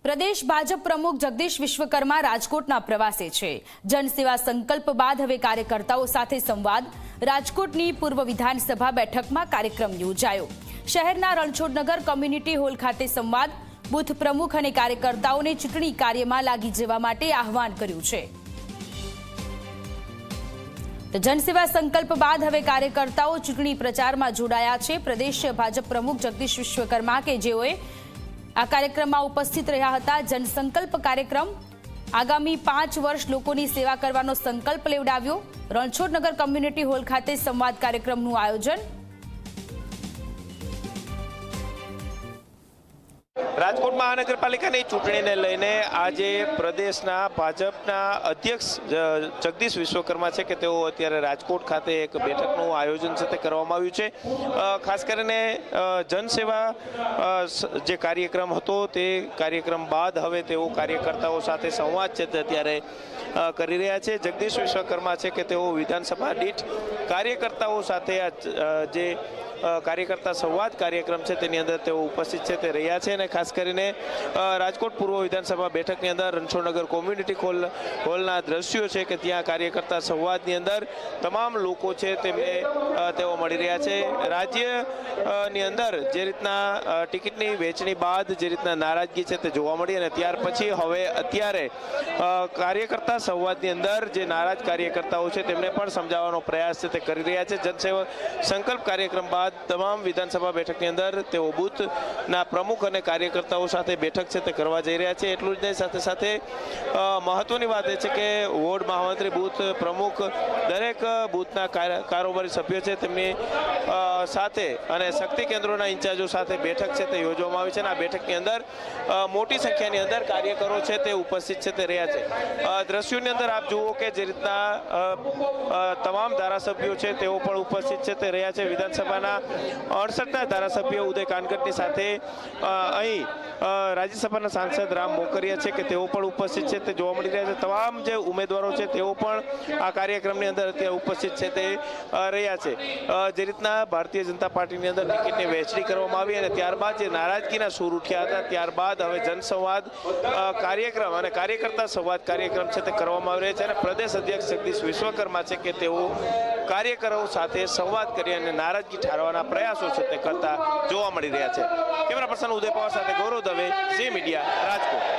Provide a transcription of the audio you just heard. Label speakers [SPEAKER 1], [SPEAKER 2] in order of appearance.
[SPEAKER 1] પ્રદેશ ભાજપ પ્રમુખ જગદીશ વિશ્વકર્મા રાજકોટના પ્રવાસે છે। જનસેવા સંકલ્પ બાદ હવે કાર્યકર્તાઓ સાથે સંવાદ। રાજકોટની પૂર્વ વિધાનસભા બેઠકમાં કાર્યક્રમ યોજાયો। શહેરના રણછોડનગર કોમ્યુનિટી હોલ ખાતે સંવાદ। બૂથ પ્રમુખ અને કાર્યકર્તાઓને ચૂંટણી કાર્યમાં લાગી જવા માટે આહવાન કર્યું છે। જનસેવા સંકલ્પ બાદ હવે કાર્યકર્તાઓ ચૂંટણી પ્રચારમાં જોડાયા છે। પ્રદેશ ભાજપ પ્રમુખ જગદીશ વિશ્વકર્મા કે જેઓએ આ કાર્યક્રમમાં ઉપસ્થિત રહ્યા હતા। જનસંકલ્પ કાર્યક્રમ આગામી 5 વર્ષ લોકોની સેવા કરવાનો સંકલ્પ લેવડાવ્યો। રણછોડનગર કોમ્યુનિટી હોલ ખાતે સંવાદ કાર્યક્રમનું આયોજન।
[SPEAKER 2] રાજકોટ મહાનગરપાલિકાની ચૂંટણીને લઈને આજે પ્રદેશના ભાજપના અધ્યક્ષ જગદીશ વિશ્વકર્મા છે કે તેઓ અત્યારે રાજકોટ ખાતે એક બેઠકનું આયોજન છે તે કરવામાં આવ્યું છે। ખાસ કરીને જનસેવા જે કાર્યક્રમ હતો તે કાર્યક્રમ બાદ હવે તેઓ કાર્યકર્તાઓ સાથે સંવાદ છે તે અત્યારે કરી રહ્યા છે। જગદીશ વિશ્વકર્મા છે કે તેઓ વિધાનસભા દીઠ કાર્યકર્તાઓ સાથે જે કાર્યકર્તા સંવાદ કાર્યક્રમ છે તેની અંદર તેઓ ઉપસ્થિત છે તે રહ્યા છે। અને ખાસ કરીને રાજકોટ પૂર્વ વિધાનસભા બેઠકની અંદર રણછોડનગર કોમ્યુનિટી હોલના દ્રશ્યો છે કે ત્યાં કાર્યકર્તા સંવાદની અંદર તમામ લોકો છે તેમને તેઓ મળી રહ્યા છે। રાજ્યની અંદર જે રીતના ટિકિટની વહેંચણી બાદ જે રીતના નારાજગી છે તે જોવા મળી અને ત્યાર પછી હવે અત્યારે કાર્યકર્તા સંવાદની અંદર જે નારાજ કાર્યકર્તાઓ છે તેમને પણ સમજાવવાનો પ્રયાસ છે તે કરી રહ્યા છે। જનસેવા સંકલ્પ કાર્યક્રમ બાદ તમામ વિધાનસભા બેઠકની અંદર તેઓ બૂથના પ્રમુખ અને કાર્યકર્તાઓ સાથે બેઠક છે તે કરવા જઈ રહ્યા છે। એટલું જ નહીં, સાથે સાથે મહત્વની વાત એ છે કે વોર્ડ મહામંત્રી, બૂથ પ્રમુખ, દરેક બૂથના કારોબારી સભ્યો છે તેમની સાથે અને શક્તિ કેન્દ્રોના ઇન્ચાર્જો સાથે બેઠક છે તે યોજવામાં આવી છે અને આ બેઠકની અંદર મોટી સંખ્યાની અંદર કાર્યકરો છે તે ઉપસ્થિત છે તે રહ્યા છે। દ્રશ્યોની અંદર આપ જુઓ કે જે રીતના તમામ ધારાસભ્યો છે તેઓ પણ ઉપસ્થિત છે તે રહ્યા છે। વિધાનસભાના 68ના ધારાસભ્ય ઉદય કાનગટની સાથે અહીં રાજ્યસભાના સાંસદ રામ મોકરિયા છે કે તેઓ પણ ઉપસ્થિત છે તે જોવા મળી રહ્યા છે। તમામ જે ઉમેદવારો છે તેઓ પણ આ કાર્યક્રમની અંદર અત્યારે ઉપસ્થિત છે તે રહ્યા છે। જે રીતના ભારતીય જનતા પાર્ટીની અંદર ટિકિટની વહેંચણી કરવામાં આવી અને ત્યારબાદ જે નારાજગીના સૂર ઉઠ્યા હતા ત્યારબાદ હવે જનસંવાદ કાર્યક્રમ અને કાર્યકર્તા સંવાદ કાર્યક્રમ છે તે કરવામાં આવી રહ્યા છે અને પ્રદેશ અધ્યક્ષ જગદીશ વિશ્વકર્મા છે કે તેઓ કાર્યકરો સાથે સંવાદ કરી અને નારાજગી ઠારવાના પ્રયાસો છે તે કરતા જોવા મળી રહ્યા છે। કેમેરા પર્સન ઉદય પવાર સાથે ગૌરવ દવે, ઝી મીડિયા, રાજકોટ।